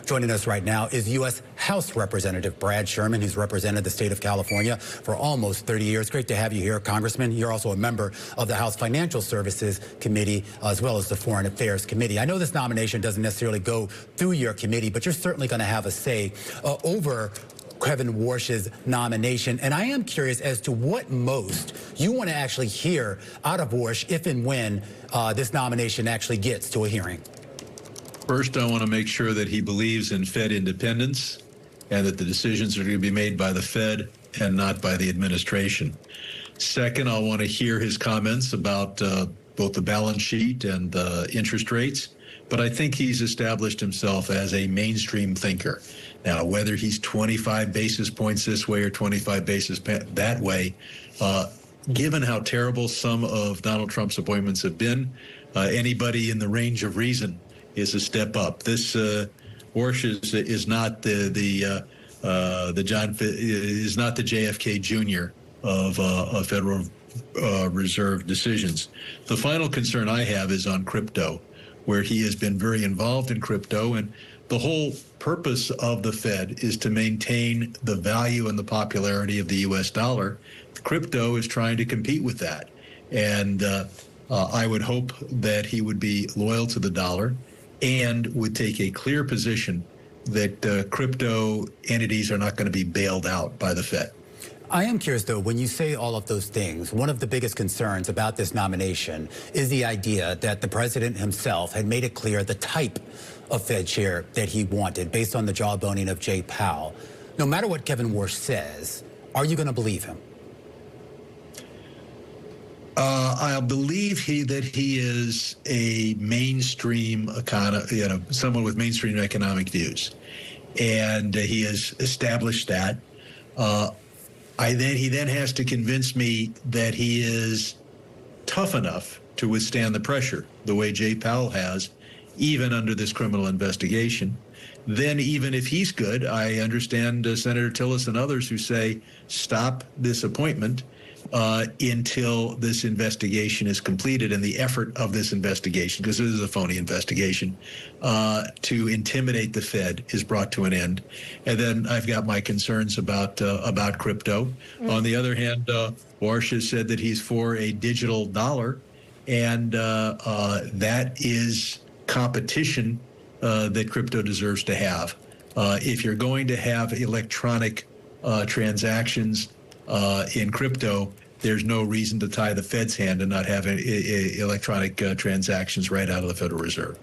Joining us right now is U.S. House Representative Brad Sherman, who's represented the state of California for almost 30 years. Great to have you here, Congressman. You're also a member of the House Financial Services Committee, as well as the Foreign Affairs Committee. I know this nomination doesn't necessarily go through your committee, but you're certainly going to have a say over Kevin Warsh's nomination. And I am curious as to what most you want to actually hear out of Warsh if and when this nomination actually gets to a hearing. First, I want to make sure that he believes in Fed independence and that the decisions are going to be made by the Fed and not by the administration. Second, I want to hear his comments about both the balance sheet and interest rates. But I think he's established himself as a mainstream thinker. Now, whether he's 25 basis points this way or 25 basis that way, given how terrible some of Donald Trump's appointments have been, anybody in the range of reason is a step up. This Warsh is not the JFK Jr. of Federal Reserve decisions. The final concern I have is on crypto, where he has been very involved in crypto, and the whole purpose of the Fed is to maintain the value and the popularity of the U.S. dollar. Crypto is trying to compete with that, and I would hope that he would be loyal to the dollar and would take a clear position that crypto entities are not going to be bailed out by the Fed. I am curious, though, when you say all of those things, one of the biggest concerns about this nomination is the idea that the president himself had made it clear the type of Fed chair that he wanted based on the jawboning of Jay Powell. No matter what Kevin Warsh says, are you going to believe him? I believe that he is a mainstream someone with mainstream economic views, and he has established that. He then has to convince me that he is tough enough to withstand the pressure, the way Jay Powell has, even under this criminal investigation. Then even if he's good, I understand Senator Tillis and others who say, stop this appointment until this investigation is completed, and the effort of this investigation, because this is a phony investigation, to intimidate the Fed is brought to an end. And then I've got my concerns about crypto. On the other hand, Warsh has said that he's for a digital dollar, and that is competition that crypto deserves to have. If you're going to have electronic transactions in crypto, there's no reason to tie the Fed's hand and not have electronic transactions right out of the Federal Reserve.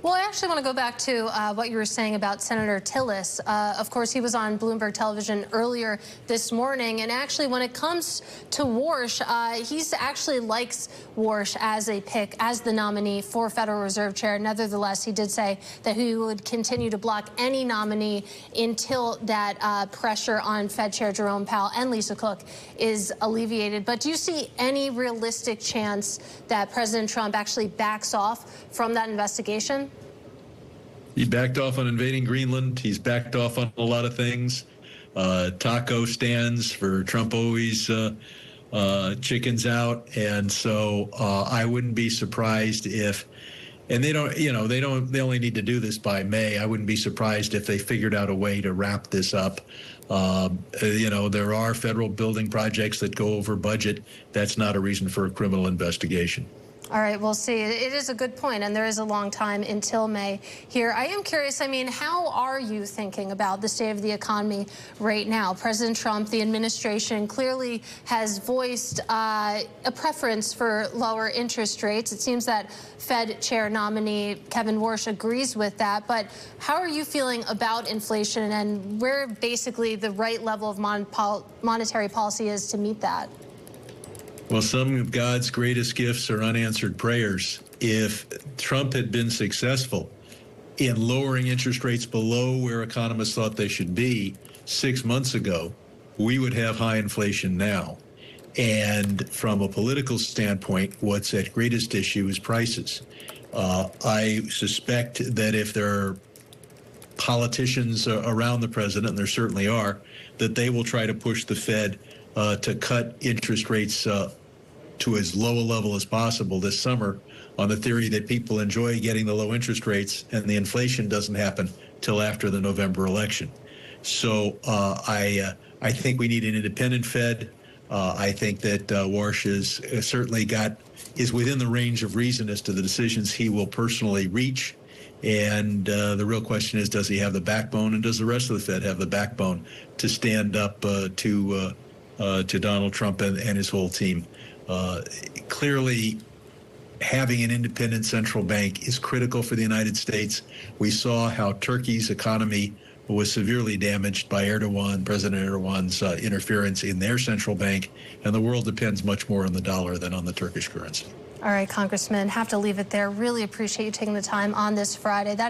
Well, I actually want to go back to what you were saying about Senator Tillis. Of course, he was on Bloomberg television earlier this morning. And actually, when it comes to Warsh, he actually likes Warsh as a pick, as the nominee for Federal Reserve Chair. Nevertheless, he did say that he would continue to block any nominee until that pressure on Fed Chair Jerome Powell and Lisa Cook is alleviated. But do you see any realistic chance that President Trump actually backs off from that investigation? He backed off on invading Greenland. He's backed off on a lot of things. Taco stands for Trump always chickens out. And so I wouldn't be surprised if, and they only need to do this by May. I wouldn't be surprised if they figured out a way to wrap this up. There are federal building projects that go over budget. That's not a reason for a criminal investigation. All right, we'll see. It is a good point, and there is a long time until May here. I am curious, how are you thinking about the state of the economy right now? President Trump, the administration, clearly has voiced a preference for lower interest rates. It seems that Fed Chair nominee Kevin Warsh agrees with that. But how are you feeling about inflation and where basically the right level of monetary policy is to meet that? Well, some of God's greatest gifts are unanswered prayers. If Trump had been successful in lowering interest rates below where economists thought they should be 6 months ago, we would have high inflation now. And from a political standpoint, what's at greatest issue is prices. I suspect that if there are politicians around the president, and there certainly are, that they will try to push the Fed to cut interest rates to as low a level as possible this summer on the theory that people enjoy getting the low interest rates and the inflation doesn't happen till after the November election. So I think we need an independent Fed. I think that Warsh is within the range of reason as to the decisions he will personally reach. And the real question is, does he have the backbone, and does the rest of the Fed have the backbone to stand up to Donald Trump and his whole team? Clearly, having an independent central bank is critical for the United States. We saw how Turkey's economy was severely damaged by President Erdogan's interference in their central bank, and the world depends much more on the dollar than on the Turkish currency. All right, Congressman, have to leave it there. Really appreciate you taking the time on this Friday.